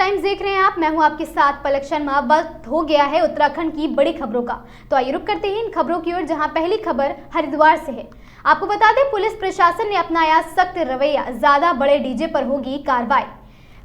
Times देख रहे हैं आप। मैं हूं आपके साथ पलक शर्मा। वक्त हो गया है उत्तराखंड की बड़ी खबरों का, तो आइए रुक करते हैं इन खबरों की ओर, जहां पहली खबर हरिद्वार से है। आपको बता दें, पुलिस प्रशासन ने अपनाया सख्त रवैया, ज्यादा बड़े डीजे पर होगी कार्रवाई।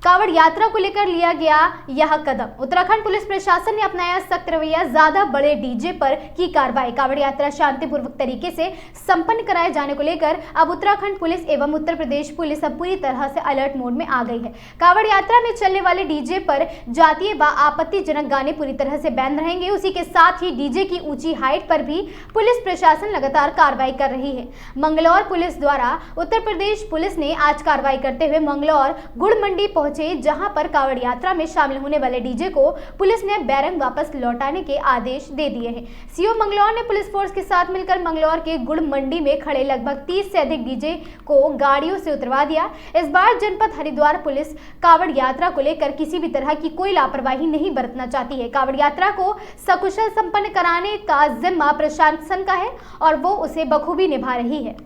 कांवड़ यात्रा को लेकर लिया गया यह कदम। उत्तराखंड पुलिस प्रशासन ने अपनाया सख्त रवैया, ज्यादा बड़े डीजे पर की कार्रवाई। कांवड़ यात्रा शांतिपूर्वक तरीके से संपन्न कराए जाने को लेकर अब उत्तराखंड पुलिस एवं उत्तर प्रदेश पुलिस अब पूरी तरह से अलर्ट मोड में आ गई है। कांवड़ यात्रा में चलने वाले डीजे पर जातीय व आपत्तिजनक गाने पूरी तरह से बैन रहेंगे। उसी के साथ ही डीजे की ऊंची हाइट पर भी पुलिस प्रशासन लगातार कार्रवाई कर रही है। मंगलौर पुलिस द्वारा उत्तर प्रदेश पुलिस ने आज कार्रवाई करते हुए मंगलौर गुड़ मंडी जहां पर कांवड़ यात्रा में शामिल होने वाले डीजे को पुलिस ने बैरंग वापस लौटाने के आदेश दे दिए हैं। सीओ मंगलौर ने पुलिस फोर्स के साथ मिलकर मंगलौर के गुड़ मंडी में खड़े लगभग 30 से अधिक डीजे को गाड़ियों से उतरवा दिया। इस बार जनपद हरिद्वार पुलिस कांवड़ यात्रा को लेकर किसी भी तरह की कोई लापरवाही नहीं बरतना चाहती है। कांवड़ यात्रा को सकुशल संपन्न कराने का जिम्मा प्रशासन का है और वो उसे बखूबी निभा रही है।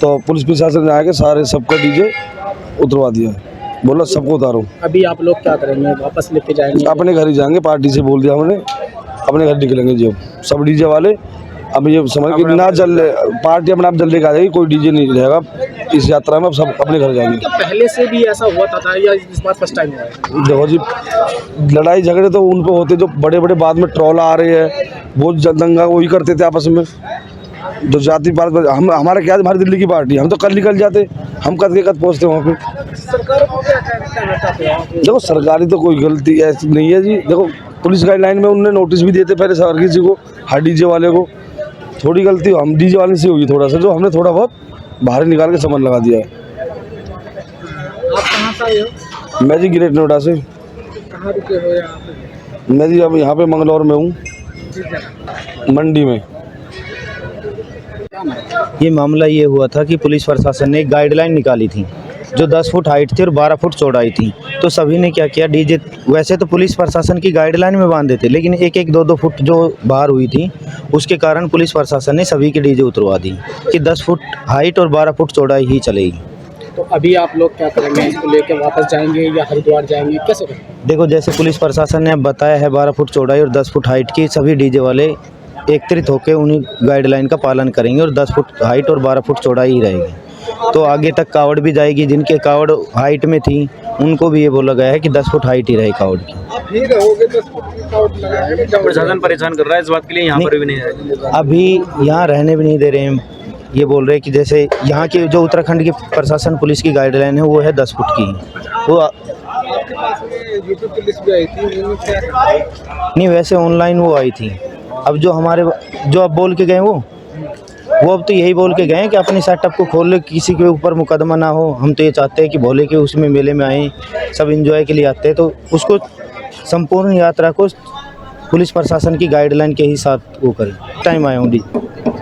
तो पुलिस प्रशासन ने आके सारे सबका डीजे उतरवा दिया, बोला सबको उतारो। अभी आप लोग क्या करेंगे, वापस लेके जाएंगे? अपने घर ही जाएंगे, पार्टी से बोल दिया हमने, अपने घर निकलेंगे। जो सब डीजे वाले अब ये समझ के ना चल, पार्टी अपने आप जल्दी आ जाएगी, कोई डीजे नहीं रहेगा इस यात्रा में। अब सब अपने घर जाएंगे। क्या पहले से भी ऐसा हुआ था या इस बार फर्स्ट टाइम हुआ है? देखो जी, लड़ाई झगड़े तो उन पे होते जो बड़े बड़े बाद में ट्रोला आ रहे हैं, वो दंगा वही करते थे आपस में। जो जाति पार्टी हमारा क्या, हमारी दिल्ली की पार्टी, हम तो कल निकल जाते, हम कद के कद पहुँचते वहाँ पे। सरकार को क्या कहना चाहते हैं? देखो सरकारी तो कोई गलती ऐसी नहीं है जी। देखो पुलिस गाइडलाइन में उन्होंने नोटिस भी देते पहले हर किसी को, हर डीजे वाले को। थोड़ी गलती हम डीजे वाले से हुई थोड़ा सा, जो हमने थोड़ा बहुत बाहर निकाल के समन लगा दिया है। आप कहाँ से आए हो? मैं जी ग्रेट नोएडा से। कहाँ रुके हो यहाँ पे? मैं जी अब यहाँ पे मंगलौर में हूँ, मंडी में। ये मामला ये हुआ था कि पुलिस प्रशासन ने एक गाइडलाइन निकाली थी जो 10 फुट हाइट थी और 12 फुट चौड़ाई थी। तो सभी ने क्या किया, डीजे वैसे तो पुलिस प्रशासन की गाइडलाइन में बांधे थे, लेकिन एक एक 2-2 फुट जो बाहर हुई थी, उसके कारण पुलिस प्रशासन ने सभी के डीजे उतरवा दी कि 10 फुट हाइट और 12 फुट चौड़ाई ही चलेगी। तो अभी आप लोग क्या करेंगे, इसको लेके वापस जाएंगे या हरिद्वार जाएंगे, कैसे करेंगे? देखो जैसे पुलिस प्रशासन ने अब बताया है 12 फुट चौड़ाई और 10 फुट हाइट की, सभी डीजे वाले एकत्रित होकर उन्हीं गाइडलाइन का पालन करेंगे और 10 फुट हाइट और 12 फुट चौड़ाई ही रहेगी। तो आगे तक कावड़ भी जाएगी, जिनके कावड़ हाइट में थी उनको भी ये बोला गया है कि 10 फुट हाइट ही रहे कावड़ की। प्रशासन परेशान कर रहा है इस बात के लिए, यहाँ पर भी नहीं है। अभी यहाँ रहने भी नहीं दे रहे हैं। ये बोल रहे हैं कि जैसे यहाँ के जो उत्तराखंड की प्रशासन पुलिस की गाइडलाइन है वो है 10 फुट की। वो पुलिस भी आई थी, नहीं वैसे ऑनलाइन वो आई थी। अब जो हमारे जो अब बोल के गए वो अब तो यही बोल के गए कि अपने सेटअप को खोल ले, किसी के ऊपर मुकदमा ना हो। हम तो ये चाहते हैं कि भोले के उसमें मेले में आए, सब एंजॉय के लिए आते हैं, तो उसको संपूर्ण यात्रा को पुलिस प्रशासन की गाइडलाइन के ही साथ वो करें। टाइम आए होंगी,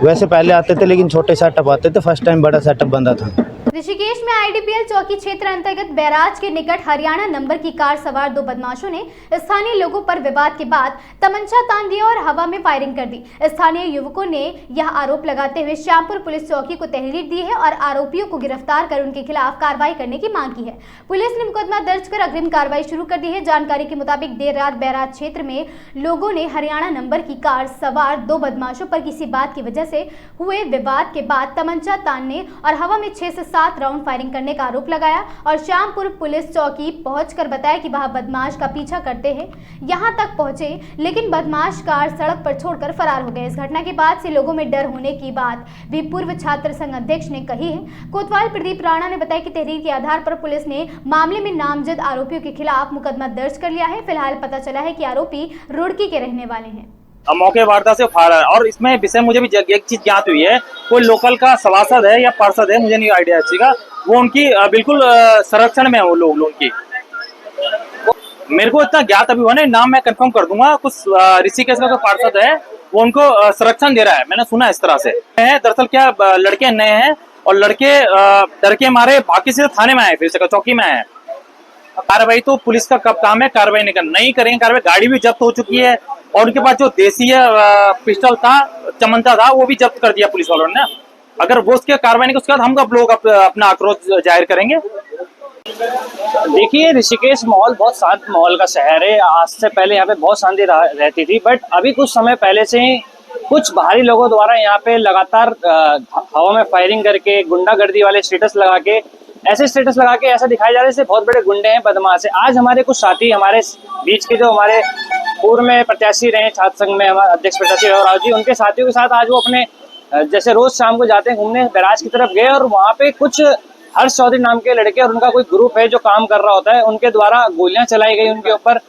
वैसे पहले आते थे लेकिन छोटे सेटअप आते थे, फर्स्ट टाइम बड़ा सेटअप बंदा था। ऋषिकेश में आईडीपीएल चौकी क्षेत्र अंतर्गत बैराज के निकट हरियाणा नंबर की कार सवार 2 बदमाशों ने स्थानीय लोगों पर विवाद के बाद तमंचा तान दिया और हवा में फायरिंग कर दी। स्थानीय युवकों ने यह आरोप लगाते हुए श्यामपुर पुलिस चौकी को तहरीर दी है और आरोपियों को गिरफ्तार कर उनके खिलाफ कार्रवाई करने की मांग की है। पुलिस ने मुकदमा दर्ज कर अग्रिम कार्रवाई शुरू कर दी है। जानकारी के मुताबिक देर रात बैराज क्षेत्र में लोगों ने हरियाणा नंबर की कार सवार 2 बदमाशों पर किसी बात की वजह से हुए विवाद के बाद तमंचा तानने और हवा में 6 से 7 राउंड फायरिंग करने का आरोप लगाया और श्यामपुर पुलिस चौकी पहुंचकर बताया कि वह बदमाश का पीछा करते हैं। यहां तक पहुंचे लेकिन बदमाश कार सड़क पर छोड़कर फरार हो गए। इस घटना के बाद से लोगों में डर होने की बात भी पूर्व छात्र संघ अध्यक्ष ने कही है। कोतवाल प्रदीप राणा ने बताया कि तहरीर के आधार पर पुलिस ने मामले में नामजद आरोपियों के खिलाफ मुकदमा दर्ज कर लिया है। फिलहाल पता चला है कि आरोपी रुड़की के रहने वाले हैं। मौके वारदात से फायर है और इसमें विषय मुझे भी एक चीज ज्ञात हुई है, कोई लोकल का सभासद है या पार्षद है, मुझे नहीं आइडिया अच्छी का, वो उनकी बिल्कुल संरक्षण में है वो लोग उनकी। मेरे को इतना ज्ञात अभी हुआ नहीं, नाम मैं कंफर्म कर दूंगा। कुछ ऋषिकेश का पार्षद है, वो उनको संरक्षण दे रहा है, मैंने सुना इस तरह से है। दरअसल क्या लड़के नए हैं और लड़के डर के मारे बाकी से थाने में आए, फिर चौकी में आए। कार्रवाई तो पुलिस का कब काम है, कार्रवाई नहीं करेंगे कार्रवाई। गाड़ी भी जब्त हो चुकी है और उनके पास जो देसी पिस्टल था, चमंचा था, वो भी जब्त कर दिया पुलिस वालों ने। अगर वो उसके कार्रवाई नहीं, उसके बाद हम लोग अपना आक्रोश जाहिर करेंगे। देखिए, ऋषिकेश माहौल बहुत शांत माहौल का शहर है। आज से पहले यहाँ पे बहुत शांति रहती थी, बट अभी कुछ समय पहले से ही कुछ बाहरी लोगों द्वारा यहाँ पे लगातार हवा में फायरिंग करके, गुंडागर्दी वाले स्टेटस लगा के, ऐसा दिखाया जा रहा है जैसे बहुत बड़े गुंडे हैं, बदमाश है। आज हमारे कुछ साथी, हमारे बीच के जो हमारे पूर्व में प्रत्याशी रहे छात्र संघ में, हमारे अध्यक्ष प्रत्याशी राव जी, उनके साथियों के साथ आज वो अपने जैसे रोज शाम को जाते हैं घूमने, बैराज की तरफ गए और वहाँ पे कुछ हर्ष चौधरी नाम के लड़के और उनका कोई ग्रुप है जो काम कर रहा होता है, उनके द्वारा गोलियां चलाई गई उनके ऊपर।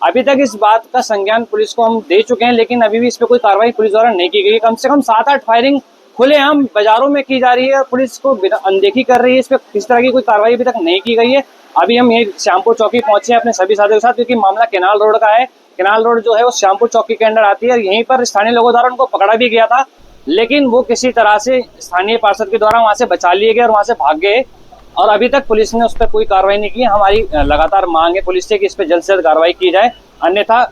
अभी तक इस बात का संज्ञान पुलिस को हम दे चुके हैं, लेकिन अभी भी इस पे कोई कार्रवाई पुलिस द्वारा नहीं की गई। कम से कम 7-8 फायरिंग खुलेआम बाजारों में की जा रही है, पुलिस को अनदेखी कर रही है। इस पे किस तरह की कोई कार्रवाई अभी तक नहीं की गई है। अभी हम ये श्यामपुर चौकी पहुंचे हैं अपने सभी साथियों के साथ, क्योंकि मामला केनाल रोड का है। केनाल रोड जो है वो श्यामपुर चौकी के अंदर आती है। यहीं पर स्थानीय लोगों द्वारा उनको पकड़ा भी गया था, लेकिन वो किसी तरह से स्थानीय पार्षद के द्वारा वहां से बचा लिए गए और वहां से भाग गए, और अभी तक पुलिस ने उस पर कोई कार्रवाई नहीं की। हमारी लगातार मांग है पुलिस से कि इस पर जल्द से जल्द कार्रवाई की जाए, अन्यथा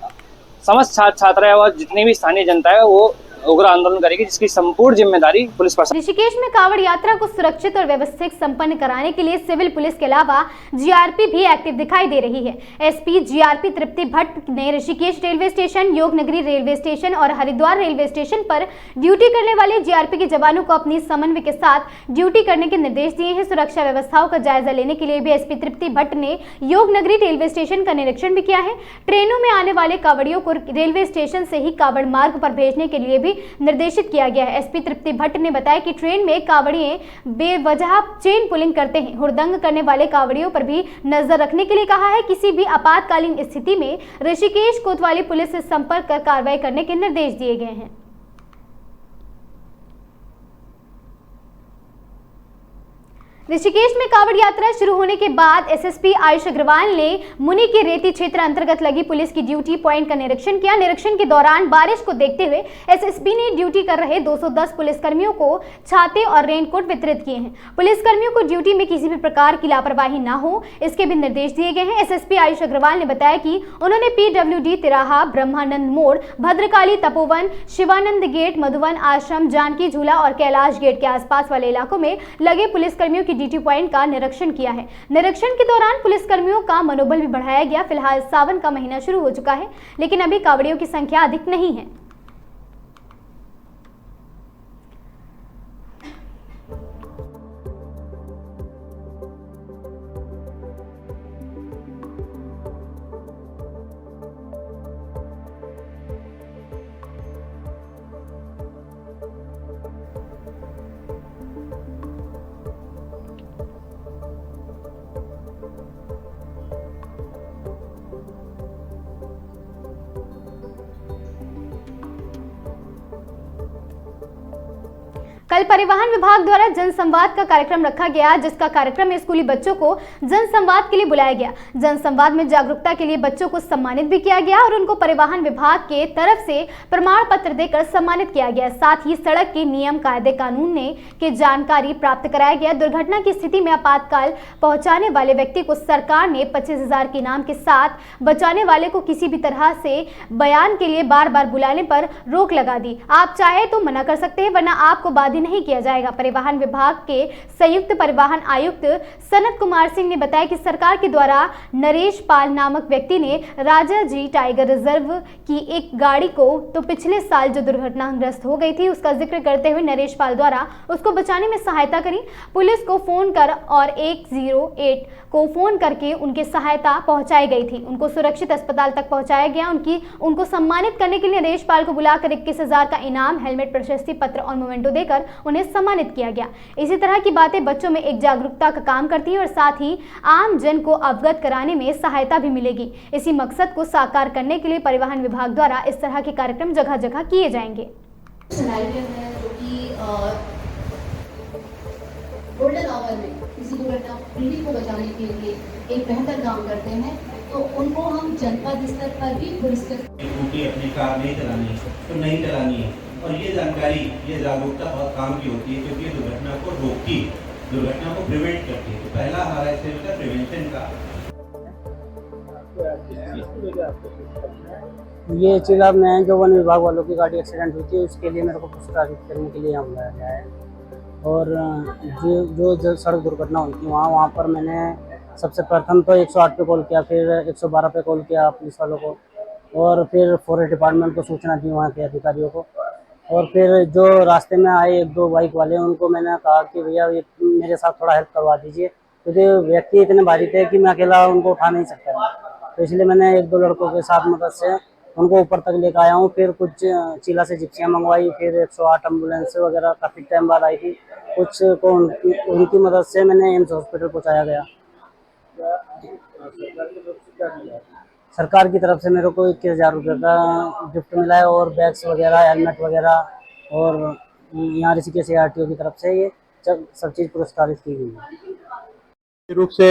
समस्त छात्र छात्राएं और जितनी भी स्थानीय जनता है वो उग्र आंदोलन करेगी, जिसकी संपूर्ण जिम्मेदारी पुलिस पर। ऋषिकेश में कांवड़ यात्रा को सुरक्षित और व्यवस्थित संपन्न कराने के लिए सिविल पुलिस के अलावा जीआरपी भी एक्टिव दिखाई दे रही है। एसपी जीआरपी तृप्ति भट्ट ने Rishikesh railway station, Yognagari railway station और हरिद्वार रेलवे स्टेशन पर ड्यूटी करने वाले जीआरपी के जवानों को अपनी समन्वय के साथ ड्यूटी करने के निर्देश दिए हैं। सुरक्षा व्यवस्थाओं का जायजा लेने के लिए भी एसपी तृप्ति भट्ट ने योगनगरी रेलवे स्टेशन का निरीक्षण भी किया है। ट्रेनों में आने वाले कांवड़ियों को रेलवे स्टेशन से ही कांवड़ मार्ग पर भेजने के लिए निर्देशित किया गया है। एसपी तृप्ति भट्ट ने बताया कि ट्रेन में कांवड़िए बेवजह चेन पुलिंग करते हैं। हुड़दंग करने वाले कांवड़ियों पर भी नजर रखने के लिए कहा है। किसी भी आपातकालीन स्थिति में ऋषिकेश कोतवाली पुलिस से संपर्क कर कार्रवाई करने के निर्देश दिए गए हैं। ऋषिकेश में कांवड़ यात्रा शुरू होने के बाद एसएसपी आयुष अग्रवाल ने मुनि के रेती क्षेत्र अंतर्गत लगी पुलिस की ड्यूटी पॉइंट का निरीक्षण किया। निरीक्षण के दौरान बारिश को देखते हुए एसएसपी ने ड्यूटी कर रहे 210 पुलिसकर्मियों को छाते और रेनकोट वितरित किए हैं। पुलिसकर्मियों को ड्यूटी में किसी भी प्रकार की लापरवाही न हो, इसके भी निर्देश दिए गए हैं। एसएसपी आयुष अग्रवाल ने बताया कि उन्होंने पीडब्ल्यूडी तिराहा, ब्रह्मानंद मोड़, भद्रकाली तपोवन, शिवानंद गेट, मधुवन आश्रम, जानकी झूला और कैलाश गेट के आसपास वाले इलाकों में लगे पुलिसकर्मियों की ड्यूटी पॉइंट का निरीक्षण किया है। निरीक्षण के दौरान पुलिसकर्मियों का मनोबल भी बढ़ाया गया। फिलहाल सावन का महीना शुरू हो चुका है, लेकिन अभी कांवड़ियों की संख्या अधिक नहीं है। कल परिवहन विभाग द्वारा जनसंवाद का कार्यक्रम रखा गया, जिसका कार्यक्रम में स्कूली बच्चों को जनसंवाद के लिए बुलाया गया। जनसंवाद में जागरूकता के लिए बच्चों को सम्मानित भी किया गया और उनको परिवहन विभाग के तरफ से प्रमाण पत्र देकर सम्मानित किया गया। साथ ही सड़क के नियम, कायदे, कानून की जानकारी प्राप्त कराया गया। दुर्घटना की स्थिति में आपातकाल पहुंचाने वाले व्यक्ति को सरकार ने 25,000 के इनाम के साथ बचाने वाले को किसी भी तरह से बयान के लिए बार बार बुलाने पर रोक लगा दी। आप चाहे तो मना कर सकते हैं, वरना आपको बाधित नहीं किया जाएगा। परिवहन विभाग के संयुक्त परिवहन आयुक्त सनत कुमार सिंह ने बताया कि सरकार के द्वारा नरेश पाल नामक व्यक्ति ने राजा जी टाइगर रिजर्व की एक गाड़ी को तो पिछले साल जो दुर्घटनाग्रस्त हो गई थी उसका जिक्र करते हुए नरेश पाल द्वारा उसको बचाने में सहायता करी। पुलिस को फोन कर और 108 को फोन करके उनकी सहायता पहुंचाई गई थी। उनको सुरक्षित अस्पताल तक पहुंचाया गया। उनको सम्मानित करने के लिए नरेश पाल को बुलाकर 21,000 का इनाम, हेलमेट, प्रशस्ति पत्र और मोमेंटो देकर उन्हें सम्मानित किया गया। इसी तरह की बातें बच्चों में एक जागरूकता का काम करती है और साथ ही आम जन को अवगत कराने में सहायता भी मिलेगी। इसी मकसद को साकार करने के लिए परिवहन विभाग द्वारा इस तरह के कार्यक्रम जगह जगह किए जाएंगे। गोल्डन आवर में किसी दुर्घटना पीढ़ी को बचाने के लिए एक बेहतर काम करते हैं, तो उनको हम जनपद स्तर पर भी पुरस्कृत। स्कूटी अपनी कार नहीं चलानी है तो नहीं चलानी है, और ये जानकारी, ये जागरूकता बहुत काम की होती है, क्योंकि दुर्घटना को रोकती है, दुर्घटना को प्रिवेंट करती है। तो पहला हमारा इससे होता है प्रिवेंशन का। ये चिल्ला में जो वन विभाग वालों की गाड़ी एक्सीडेंट हुई थी, उसके लिए मेरे को पुरस्कृत करने के लिए यहाँ बुलाया गया है। और जो सड़क दुर्घटना हुई थी वहाँ पर मैंने सबसे प्रथम तो 108 पे कॉल किया, फिर 112 पे कॉल किया पुलिस वालों को, और फिर फॉरेस्ट डिपार्टमेंट को सूचना दी वहाँ के अधिकारियों को। और फिर जो रास्ते में आए 1-2 बाइक वाले, उनको मैंने कहा कि भैया ये मेरे साथ थोड़ा हेल्प करवा दीजिए, क्योंकि व्यक्ति इतने भारी थे कि मैं अकेला उनको उठा नहीं सकता था। तो इसलिए मैंने 1-2 लड़कों के साथ मदद से उनको ऊपर तक लेकर आया हूँ। फिर कुछ चीला से जिप्सियाँ मंगवाई, फिर 108 एम्बुलेंस वगैरह काफ़ी टाइम बाद आई थी। कुछ को उनकी मदद से मैंने एम्स हॉस्पिटल पहुँचाया गया। सरकार की तरफ से मेरे को 21,000 रुपये का गिफ्ट मिला है, और बैग्स वगैरह, हेलमेट वगैरह, और यहाँ ऋषिकेश ARTO की तरफ से ये सब चीज़ पुरस्कारित की गई है। रूप से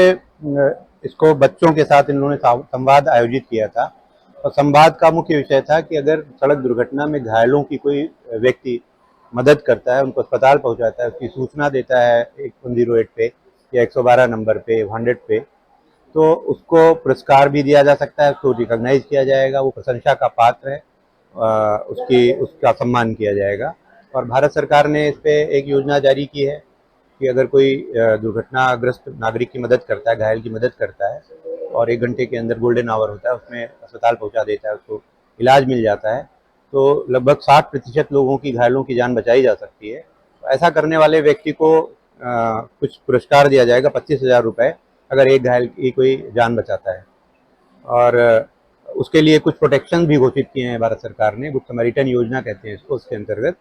इसको बच्चों के साथ इन लोगों ने संवाद आयोजित किया था, और संवाद का मुख्य विषय था कि अगर सड़क दुर्घटना में घायलों की कोई व्यक्ति मदद करता है, उनको अस्पताल पहुंचाता है, उसकी सूचना देता है 108 पे या 112 नंबर पे, 100 पे, तो उसको पुरस्कार भी दिया जा सकता है, उसको रिकॉग्नाइज किया जाएगा, वो प्रशंसा का पात्र है, उसका सम्मान किया जाएगा। और भारत सरकार ने इस पे एक योजना जारी की है कि अगर कोई दुर्घटनाग्रस्त नागरिक की मदद करता है, घायल की मदद करता है, और 1 घंटे के अंदर गोल्डन आवर होता है, उसमें अस्पताल पहुंचा देता है, उसको इलाज मिल जाता है, तो लगभग 60% लोगों की, घायलों की जान बचाई जा सकती है। तो ऐसा करने वाले व्यक्ति को कुछ पुरस्कार दिया जाएगा, 25,000 रुपये, अगर एक घायल की कोई जान बचाता है। और उसके लिए कुछ प्रोटेक्शन भी घोषित किए हैं भारत सरकार ने, गुड समैरिटन योजना कहते हैं इसको। उसके अंतर्गत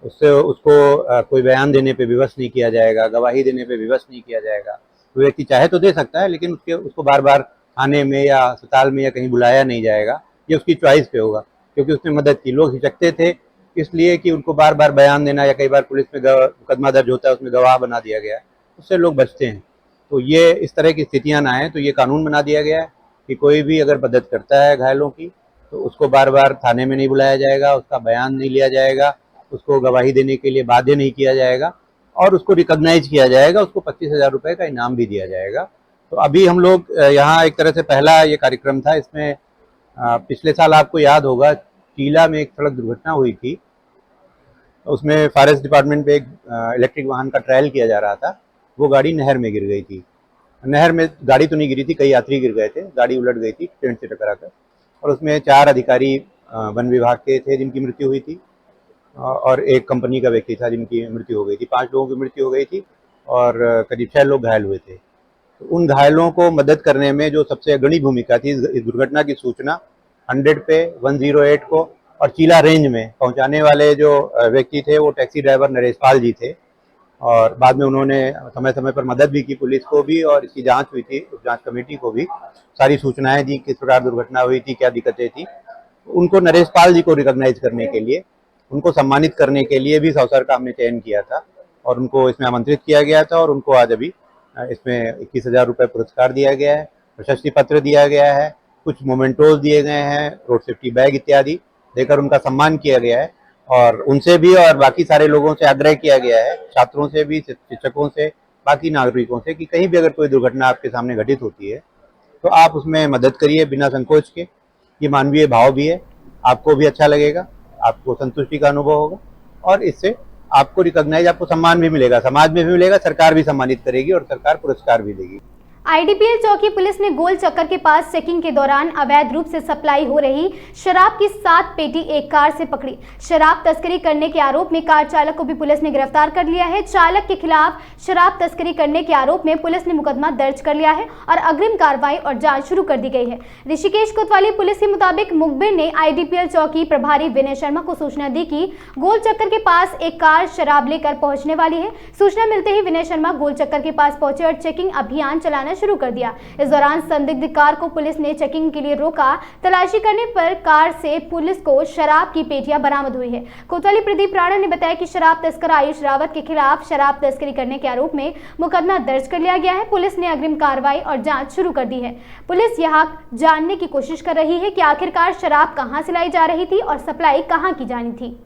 उसको कोई बयान देने पे विवश नहीं किया जाएगा, गवाही देने पे विवश नहीं किया जाएगा। तो व्यक्ति चाहे तो दे सकता है, लेकिन उसको बार बार थाने में या अस्पताल में या कहीं बुलाया नहीं जाएगा, ये उसकी चॉइस पे होगा, क्योंकि उसने मदद की। लोग हिचकते थे इसलिए कि उनको बार बार बयान देना, या कई बार पुलिस में मुकदमा दर्ज होता है, उसमें गवाह बना दिया गया है, उससे लोग बचते हैं। तो ये इस तरह की स्थितियां ना आए, तो ये कानून बना दिया गया है कि कोई भी अगर मदद करता है घायलों की, तो उसको बार बार थाने में नहीं बुलाया जाएगा, उसका बयान नहीं लिया जाएगा, उसको गवाही देने के लिए बाध्य नहीं किया जाएगा, और उसको रिकॉग्नाइज किया जाएगा, उसको 25,000 रुपये का इनाम भी दिया जाएगा। तो अभी हम लोग यहाँ एक तरह से पहला ये कार्यक्रम था। इसमें पिछले साल आपको याद होगा, चीला में एक सड़क दुर्घटना हुई थी, उसमें फॉरेस्ट डिपार्टमेंट पे एक इलेक्ट्रिक वाहन का ट्रायल किया जा रहा था, वो गाड़ी नहर में गिर गई थी। नहर में गाड़ी तो नहीं गिरी थी, कई यात्री गिर गए थे, गाड़ी उलट गई थी ट्रेन से टकरा कर, और उसमें 4 अधिकारी वन विभाग के थे जिनकी मृत्यु हुई थी, और एक कंपनी का व्यक्ति था जिनकी मृत्यु हो गई थी। 5 लोगों की मृत्यु हो गई थी, और करीब 6 लोग घायल हुए थे। तो उन घायलों को मदद करने में जो सबसे अग्रणी भूमिका थी, इस दुर्घटना की सूचना 100 पे, 108 को और चीला रेंज में पहुंचाने वाले जो व्यक्ति थे, वो टैक्सी ड्राइवर नरेश पाल जी थे। और बाद में उन्होंने समय समय पर मदद भी की पुलिस को भी, और इसकी जांच हुई थी, जांच कमेटी को भी सारी सूचनाएं दी, किस प्रकार दुर्घटना हुई थी, क्या दिक्कतें थी। उनको नरेश पाल जी को रिकॉग्नाइज करने के लिए, उनको सम्मानित करने के लिए भी इस अवसर का हमने चयन किया था, और उनको इसमें आमंत्रित किया गया था, और उनको आज अभी इसमें 21,000 रुपये पुरस्कार दिया गया है, प्रशस्ति पत्र दिया गया है, कुछ मोमेंटोज दिए गए हैं, रोड सेफ्टी बैग इत्यादि देकर उनका सम्मान किया गया है। और उनसे भी और बाकी सारे लोगों से आग्रह किया गया है, छात्रों से भी, शिक्षकों से, बाकी नागरिकों से, कि कहीं भी अगर कोई दुर्घटना आपके सामने घटित होती है तो आप उसमें मदद करिए बिना संकोच के। ये मानवीय भाव भी है, आपको भी अच्छा लगेगा, आपको संतुष्टि का अनुभव होगा, और इससे आपको रिकॉग्नाइज, आपको सम्मान भी मिलेगा, समाज में भी मिलेगा, सरकार भी सम्मानित करेगी और सरकार पुरस्कार भी देगी। आईडीपीएल चौकी पुलिस ने गोल चक्कर के पास चेकिंग के दौरान अवैध रूप से सप्लाई हो रही शराब की 7 पेटी एक कार से पकड़ी। शराब तस्करी करने के आरोप में कार चालक को भी पुलिस ने गिरफ्तार कर लिया है। चालक के खिलाफ शराब तस्करी करने के आरोप में पुलिस ने मुकदमा दर्ज कर लिया है और अग्रिम कार्रवाई और जांच शुरू कर दी गई है। ऋषिकेश कोतवाली पुलिस के मुताबिक मुखबिर ने आईडीपीएल चौकी प्रभारी विनय शर्मा को सूचना दी कि गोल चक्कर के पास एक कार शराब लेकर पहुंचने वाली है। सूचना मिलते ही विनय शर्मा गोल चक्कर के पास पहुंचे और चेकिंग अभियान चलाना शुरू कर दिया। इस दौरान संदिग्ध कार को पुलिस ने चेकिंग के लिए रोका। तलाशी करने पर कार से पुलिस को शराब की पेटियां बरामद हुई है। कोतवाली प्रदीप राणा ने बताया कि शराब तस्कर आयुष रावत के खिलाफ शराब तस्करी करने के आरोप में मुकदमा दर्ज कर लिया गया है। पुलिस ने अग्रिम कार्रवाई और जांच शुरू कर दी है। पुलिस यहां जानने की कोशिश कर रही है कि आखिरकार शराब कहां से लाई जा रही थी और सप्लाई कहां की जानी थी।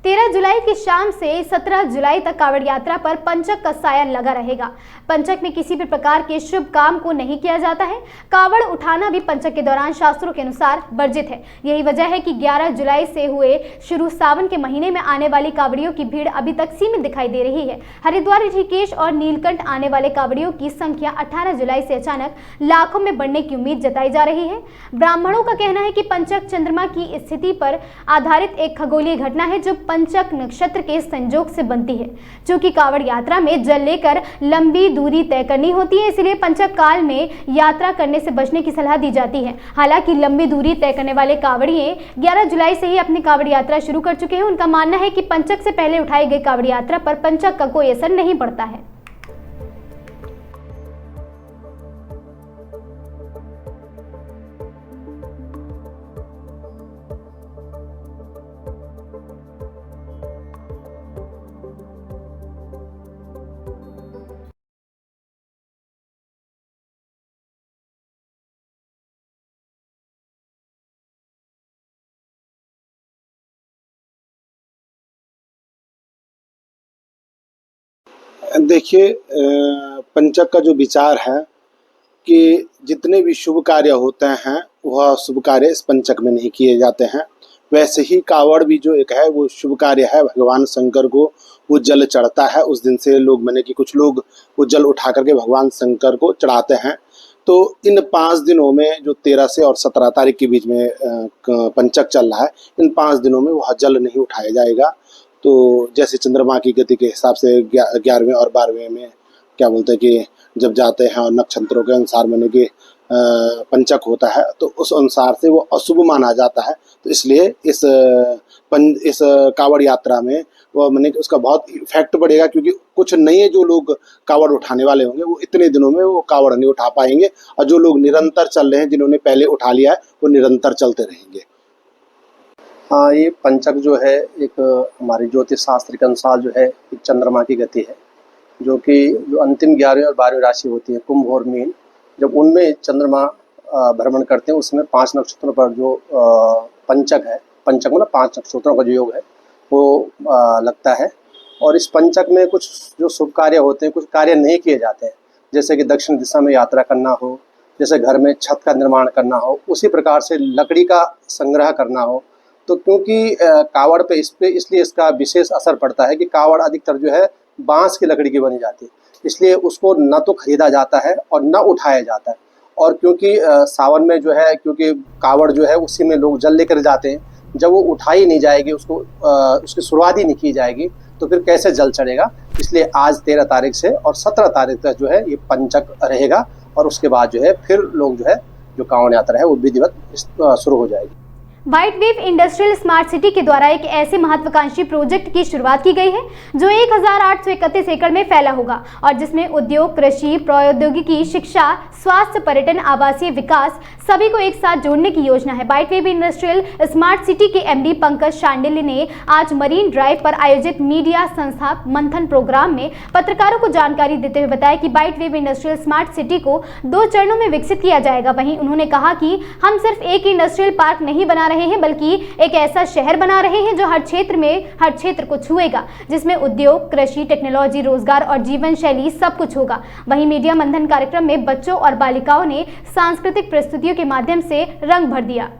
13 जुलाई की शाम से 17 जुलाई तक कावड़ यात्रा पर पंचक का साया लगा रहेगा। पंचक में किसी भी प्रकार के शुभ काम को नहीं किया जाता है। कावड़ उठाना भी पंचक के दौरान शास्त्रों के अनुसार वर्जित है। यही वजह है कि 11 जुलाई से हुए शुरू सावन के महीने में आने वाली कावड़ियों की भीड़ अभी तक सीमित दिखाई दे रही है। हरिद्वार, ऋषिकेश और नीलकंठ आने वाले कावड़ियों की संख्या 18 जुलाई से अचानक लाखों में बढ़ने की उम्मीद जताई जा रही है। ब्राह्मणों का कहना है कि पंचक चंद्रमा की स्थिति पर आधारित एक खगोलीय घटना है जो पंचक नक्षत्र के संयोग से बनती है। चूंकि कावड़ यात्रा में जल लेकर लंबी दूरी तय करनी होती है, इसलिए पंचक काल में यात्रा करने से बचने की सलाह दी जाती है। हालांकि लंबी दूरी तय करने वाले कावड़िए 11 जुलाई से ही अपनी कावड़ यात्रा शुरू कर चुके हैं। उनका मानना है कि पंचक से पहले उठाई गई कावड़ यात्रा पर पंचक का कोई असर नहीं पड़ता है। देखिए, पंचक का जो विचार है कि जितने भी शुभ कार्य होते हैं वह शुभ कार्य इस पंचक में नहीं किए जाते हैं। वैसे ही कावड़ भी जो एक है वो शुभ कार्य है। भगवान शंकर को वो जल चढ़ता है। उस दिन से लोग मैंने कि कुछ लोग वो जल उठा करके भगवान शंकर को चढ़ाते हैं। तो इन 5 दिनों में जो 13 से और 17 तारीख के बीच में पंचक चल रहा है, इन 5 दिनों में वह जल नहीं उठाया जाएगा। तो जैसे चंद्रमा की गति के हिसाब से 11वें और 12वें में क्या बोलते हैं कि जब जाते हैं और नक्षत्रों के अनुसार मैंने कि पंचक होता है तो उस अनुसार से वो अशुभ माना जाता है। तो इसलिए इस कावड़ यात्रा में वो मैंने कि उसका बहुत इफेक्ट पड़ेगा, क्योंकि कुछ नए जो लोग कावड़ उठाने वाले होंगे वो इतने दिनों में वो कावड़ नहीं उठा पाएंगे, और जो लोग निरंतर चल रहे हैं, जिन्होंने पहले उठा लिया है, वो निरंतर चलते रहेंगे। हाँ, ये पंचक जो है एक हमारे ज्योतिष शास्त्र के अनुसार जो है एक चंद्रमा की गति है, जो कि जो अंतिम 11वीं और 12वीं राशि होती है कुंभ और मीन, जब उनमें चंद्रमा भ्रमण करते हैं उसमें 5 नक्षत्रों पर जो पंचक है, पंचक मतलब 5 नक्षत्रों का जो योग है वो लगता है। और इस पंचक में कुछ जो शुभ कार्य होते हैं, कुछ कार्य नहीं किए जाते हैं, जैसे कि दक्षिण दिशा में यात्रा करना हो, जैसे घर में छत का निर्माण करना हो, उसी प्रकार से लकड़ी का संग्रह करना हो। तो क्योंकि कावड़ पे इसलिए इसका विशेष असर पड़ता है कि कावड़ अधिकतर जो है बांस की लकड़ी की बनी जाती है, इसलिए उसको न तो खरीदा जाता है और न उठाया जाता है। और क्योंकि सावन में जो है, क्योंकि कावड़ जो है उसी में लोग जल लेकर जाते हैं, जब वो उठाई नहीं जाएगी, उसको उसकी शुरुआत ही नहीं की जाएगी, तो फिर कैसे जल चढ़ेगा। इसलिए आज 13 तारीख से और 17 तारीख तक जो है ये पंचक रहेगा, और उसके बाद जो है फिर लोग जो है जो कावड़ यात्रा है वो विधिवत शुरू हो जाएगी। White wave industrial smart city के द्वारा एक ऐसे महत्वाकांक्षी प्रोजेक्ट की शुरुआत की गई है जो 1831 एकड़ में फैला होगा और जिसमें उद्योग, कृषि, प्रौद्योगिकी, शिक्षा, स्वास्थ्य, पर्यटन, आवासीय विकास सभी को एक साथ जोड़ने की योजना है। White wave industrial smart city के एमडी पंकज शांडिल्य ने आज मरीन ड्राइव पर आयोजित मीडिया संस्था मंथन प्रोग्राम में पत्रकारों को जानकारी देते हुए बताया कि white wave industrial smart city को 2 चरणों में विकसित किया जाएगा। वहीं उन्होंने कहा कि हम सिर्फ एक इंडस्ट्रियल पार्क नहीं बना रहे हैं, बल्कि एक ऐसा शहर बना रहे हैं जो हर क्षेत्र को छुएगा, जिसमें उद्योग, कृषि, टेक्नोलॉजी, रोजगार और जीवन शैली सब कुछ होगा। वहीं मीडिया मंथन कार्यक्रम में बच्चों और बालिकाओं ने सांस्कृतिक प्रस्तुतियों के माध्यम से रंग भर दिया।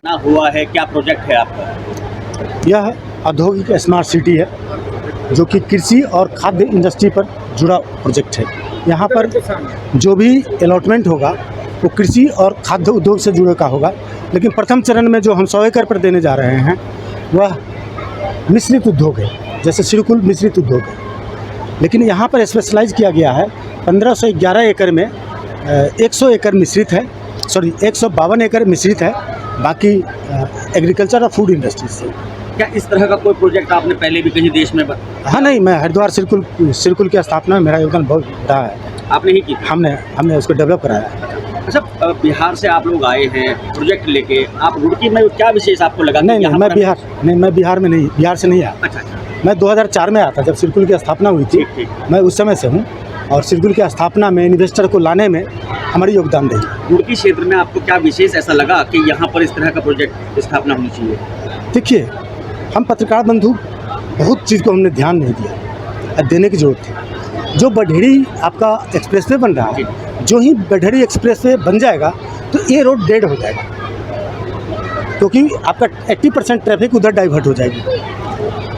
ना हुआ है, क्या प्रोजेक्ट है आपका? यह औद्योगिक स्मार्ट सिटी है जो कि कृषि और खाद्य इंडस्ट्री पर जुड़ा प्रोजेक्ट है। यहाँ पर जो भी अलॉटमेंट होगा वो कृषि और खाद्य उद्योग से जुड़े का होगा, लेकिन प्रथम चरण में जो हम 100 एकड़ पर देने जा रहे हैं वह मिश्रित उद्योग है, जैसे सिरकुल मिश्रित उद्योग है। लेकिन यहाँ पर स्पेशलाइज किया गया है 1511 एकड़ में 100 एकड़ मिश्रित है, 152 एकड़ मिश्रित है, बाकी एग्रीकल्चर और फूड इंडस्ट्री से। क्या इस तरह का कोई प्रोजेक्ट आपने पहले भी कहीं देश में हाँ नहीं, मैं हरिद्वार सिरकुल की स्थापना में मेरा योगदान बहुत रहा है। आपने ही की? हमने उसको डेवलप कराया है। अच्छा, बिहार से आप लोग आए हैं प्रोजेक्ट लेके, आप रुड़की में क्या विशेष आपको लगा? नहीं, मैं बिहार में नहीं, बिहार से नहीं आया। अच्छा, मैं 2004 में आया था जब सिरकुल की स्थापना हुई थी। ठीक। मैं उस समय से हूँ और सिरकुल की स्थापना में इन्वेस्टर को लाने में हमारी योगदान रही। रुड़की क्षेत्र में आपको क्या विशेष ऐसा लगा कि यहाँ पर इस तरह का प्रोजेक्ट स्थापना होनी चाहिए? देखिए, हम पत्रकार बंधु बहुत चीज़ को हमने ध्यान नहीं दिया, देने की जरूरत थी। जो बढेड़ी आपका एक्सप्रेसवे बन रहा है, जो ही बढेड़ी एक्सप्रेसवे बन जाएगा तो ये रोड डेड हो जाएगा, क्योंकि आपका 80% ट्रैफिक उधर डाइवर्ट हो जाएगी,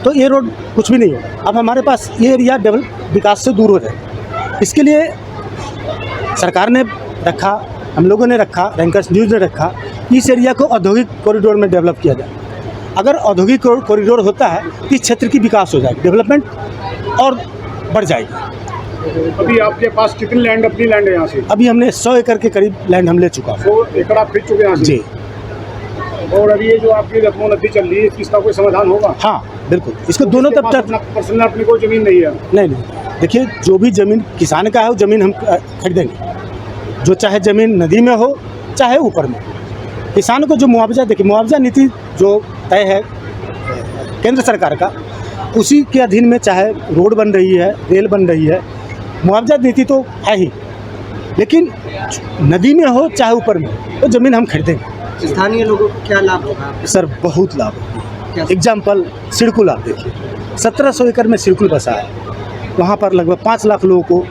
तो ये रोड कुछ भी नहीं होगा। अब हमारे पास ये एरिया विकास से दूर हो जाएगा। इसके लिए सरकार ने रखा, हम लोगों ने रखा, रैंकर्स न्यूज़ ने रखा, इस एरिया को औद्योगिक कॉरिडोर में डेवलप किया जाए। अगर औद्योगिक कॉरिडोर होता है तो इस क्षेत्र की विकास हो जाएगी, डेवलपमेंट और बढ़ जाएगी। अभी आपके पास कितनी लैंड, अपनी लैंड है यहाँ से? अभी हमने 100 एकड़ के करीब लैंड हम ले चुका हूँ। 100 एकड़ आप खरीद चुके हैं यहाँ से? जी। और अभी ये जो आपकी लखनऊ नदी चल रही है, इसका कोई समाधान होगा? हाँ बिल्कुल, इसको दोनों तब तक पर्सनल अपनी कोई जमीन नहीं है? नहीं, देखिए, जो भी ज़मीन किसान का है वो ज़मीन हम खरीदेंगे, जो चाहे ज़मीन नदी में हो चाहे ऊपर में। किसान को जो मुआवजा, देखिए मुआवजा नीति जो तय है केंद्र सरकार का, उसी के अधीन में चाहे रोड बन रही है, रेल बन रही है, मुआवजा नीति तो है ही, लेकिन नदी में हो चाहे ऊपर में वो ज़मीन हम खरीदेंगे। स्थानीय लोगों को क्या लाभ होगा? सर बहुत लाभ होगा। एग्जाम्पल सिरकुल आप देखिए, 1700 एकड़ में सिरकुल बसा है, वहाँ पर लगभग 5 लाख लोगों को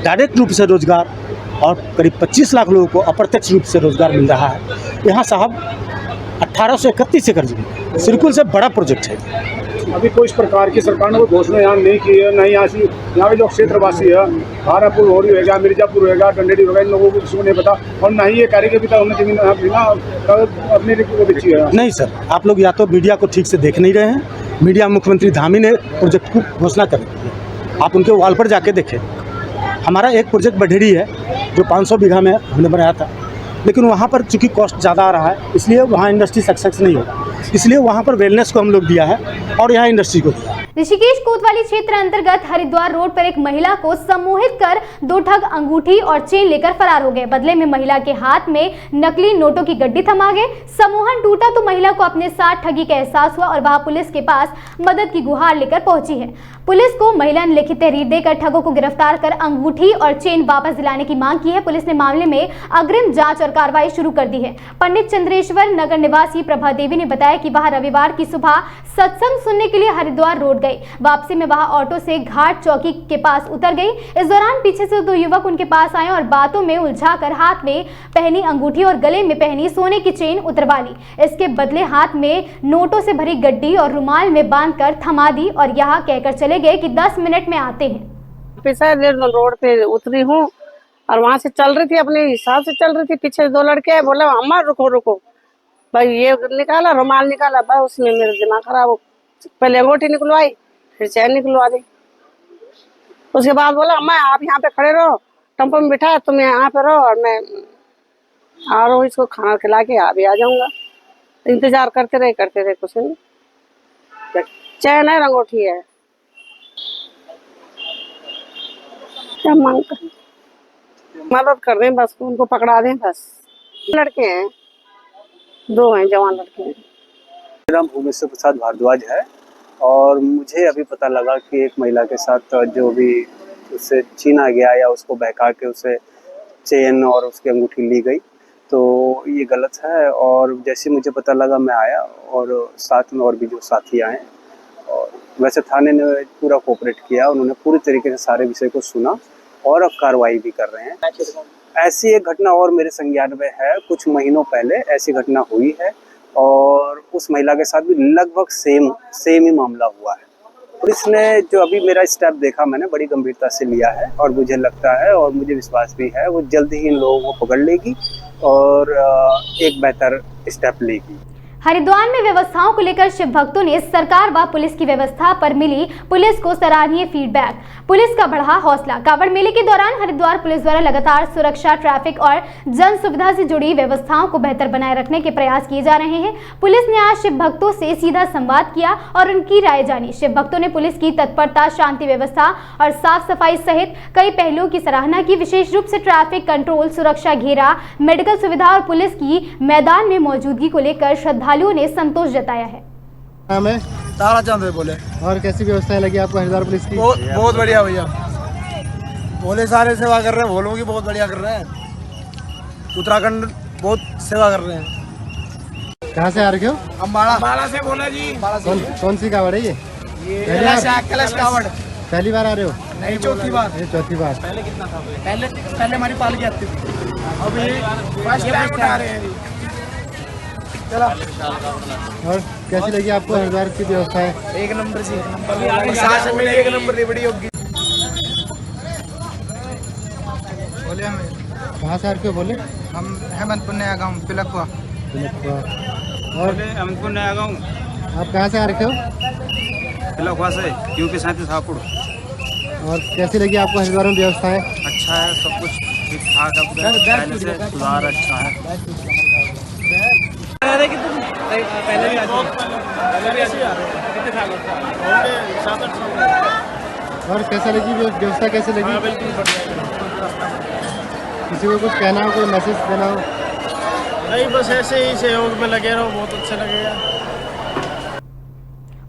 डायरेक्ट रूप से रोजगार और करीब 25 लाख लोगों को अप्रत्यक्ष रूप से रोजगार मिल रहा है। यहाँ साहब 1831 एकड़ जमीन, सिरकुल से बड़ा प्रोजेक्ट है। अभी कोई इस प्रकार की सरकार ने कोई घोषणा यहाँ नहीं की है, नहीं यहाँ के जो क्षेत्रवासी है, भारापुर हो रही होगा, मिर्जापुर होगा, डंडेरी होगा, इन लोगों को किसी को नहीं पता, और ना ही ये कार्य के अभी तक हमने जमीन अपने को बेची है। नहीं सर, आप लोग या तो मीडिया को ठीक से देख नहीं रहे हैं। मीडिया मुख्यमंत्री धामी ने प्रोजेक्ट की घोषणा कर दी है, आप उनके वॉल पर जाके देखें। हमारा एक प्रोजेक्ट बढेड़ी है जो 500 बीघा में हमने बनाया था, लेकिन वहाँ पर चूँकि कॉस्ट ज़्यादा आ रहा है, इसलिए वहाँ इंडस्ट्री सक्सेस नहीं होगा, इसलिए वहाँ पर वेलनेस को हम लोग दिया है और यहाँ इंडस्ट्री को दिया है। ऋषिकेश कोतवाली क्षेत्र अंतर्गत हरिद्वार रोड पर एक महिला को सम्मोहित कर 2 ठग अंगूठी और चेन लेकर फरार हो गए। बदले में महिला के हाथ में नकली नोटों की गड्डी थमा गए। सम्मोहन टूटा तो महिला को अपने साथ ठगी का एहसास हुआ और वह पुलिस के पास मदद की गुहार लेकर पहुंची है। पुलिस को महिला ने लिखित तहरीर देकर ठगों को गिरफ्तार कर अंगूठी और चेन वापस दिलाने की मांग की है। पुलिस ने मामले में अग्रिम जांच और कार्रवाई शुरू कर दी है। पंडित चंद्रेश्वर नगर निवासी प्रभा देवी ने बताया कि वह रविवार की सुबह सत्संग सुनने के लिए हरिद्वार रोड गई। वापसी में वह ऑटो से घाट चौकी के पास उतर गई। इस दौरान पीछे से 2 युवक उनके पास आए और बातों में उलझाकर हाथ में पहनी अंगूठी और गले में पहनी सोने की चेन उतरवा ली। इसके बदले हाथ में नोटों से भरी गड्डी और रुमाल में बांधकर थमा दी और यहाँ कहकर चले गए कि 10 मिनट में आते हैं। पीछे रोड पे उतरी हूँ और वहाँ से चल रही थी, अपने हिसाब से चल रही थी। पीछे 2 लड़के आए, बोला अम्मा रुको रुको, भाई ये निकाला, रुमाल निकाला, भाई उसमें मेरा दिमाग खराब हो। पहले अंगूठी निकलवाई, फिर चैन निकलवा दी। उसके बाद बोला अम्मा आप यहाँ पे खड़े रहो, टेम्पो में बिठा, तुम यहाँ पे रहो और मैं आ रहा हूँ, इसको खाना खिला के आ जाऊंगा। इंतजार करते रहे कुछ नहीं। चैन है, अंगूठी है, क्या मांग कर मदद कर दें, बस उनको पकड़ा दें बस। लड़के हैं, 2 हैं, जवान लड़के हैं। मेरा नाम भूमेश्वर प्रसाद भारद्वाज है और मुझे अभी पता लगा कि एक महिला के साथ जो भी उससे छीना गया या उसको बहका के उसे चेन और उसकी अंगूठी ली गई, तो ये गलत है। और जैसे मुझे पता लगा मैं आया और साथ में और भी जो साथी आए, और वैसे थाने ने पूरा कोऑपरेट किया, उन्होंने पूरी तरीके से सारे विषय को सुना और अब कार्रवाई भी कर रहे हैं। ऐसी एक घटना और मेरे संज्ञान में है, कुछ महीनों पहले ऐसी घटना हुई है और उस महिला के साथ भी लगभग सेम ही मामला हुआ है। पुलिस ने जो अभी मेरा स्टेप देखा, मैंने बड़ी गंभीरता से लिया है और मुझे लगता है और मुझे विश्वास भी है वो जल्द ही इन लोगों को पकड़ लेगी और एक बेहतर स्टेप लेगी। हरिद्वार में व्यवस्थाओं को लेकर शिव भक्तों ने सरकार व पुलिस की व्यवस्था पर मिली पुलिस को सराहनीय फीडबैक। पुलिस का बढ़ा हौसला। कांवड़ मेले के दौरान हरिद्वार पुलिस द्वारा लगातार सुरक्षा, ट्रैफिक और जन सुविधा से जुड़ी व्यवस्थाओं को बेहतर बनाए रखने के प्रयास किए जा रहे हैं। पुलिस ने आज शिव भक्तों से सीधा संवाद किया और उनकी राय जानी। शिव भक्तों ने पुलिस की तत्परता, शांति व्यवस्था और साफ सफाई सहित कई पहलुओं की सराहना की। विशेष रूप से ट्रैफिक कंट्रोल, सुरक्षा घेरा, मेडिकल सुविधा और पुलिस की मैदान में मौजूदगी को लेकर श्रद्धालुओं ने संतोष जताया है। हमें ताराचंद बोले। और कैसी व्यवस्थाएं लगी आपको हरिद्वार पुलिस की? बहुत बढ़िया भैया, भोले सारे सेवा कर रहे हैं, भोलों की बहुत बढ़िया कर रहे हैं। उत्तराखंड बहुत सेवा कर रहे हैं। कहाँ से आ रहे हो? अम्बाड़ा से बोला जी। कौन सी कावड़ है ये? कैलाश कावड़। पहली बार आ रहे हो? नहीं, चौथी बार। ये चौथी बार। पहले कितना था? पहले हमारी पालकी आती थी, अभी फर्स्ट टाइम उठा रहे हैं। और कैसी लगी आपको हरिद्वार की व्यवस्था है? एक नंबर से शासन में एक नंबर की बड़ी होगी। बोले हमें कहाँ से आ रहे हो? बोले हम हेमंतपुर नया गाँव पिलखवा। और हेमंतपुर नया गाँव। आप कहाँ से आ रहे हो? पिलखवा से, यूपी 37 हापुड़। और कैसी लगी आपको हरिद्वार में व्यवस्था है? अच्छा है, सब कुछ ठीक ठाक है, पहले से सुधार अच्छा है। पहले भी और कैसा लगी व्यवस्था, कैसे लगी? किसी को कुछ कहना हो, कोई मैसेज देना हो? नहीं, बस ऐसे ही सहयोग में लगे रहो, बहुत अच्छा लगेगा।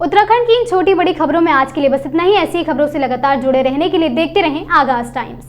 उत्तराखंड की इन छोटी बड़ी खबरों में आज के लिए बस इतना ही। ऐसी खबरों से लगातार जुड़े रहने के लिए देखते रहें आगाज टाइम्स।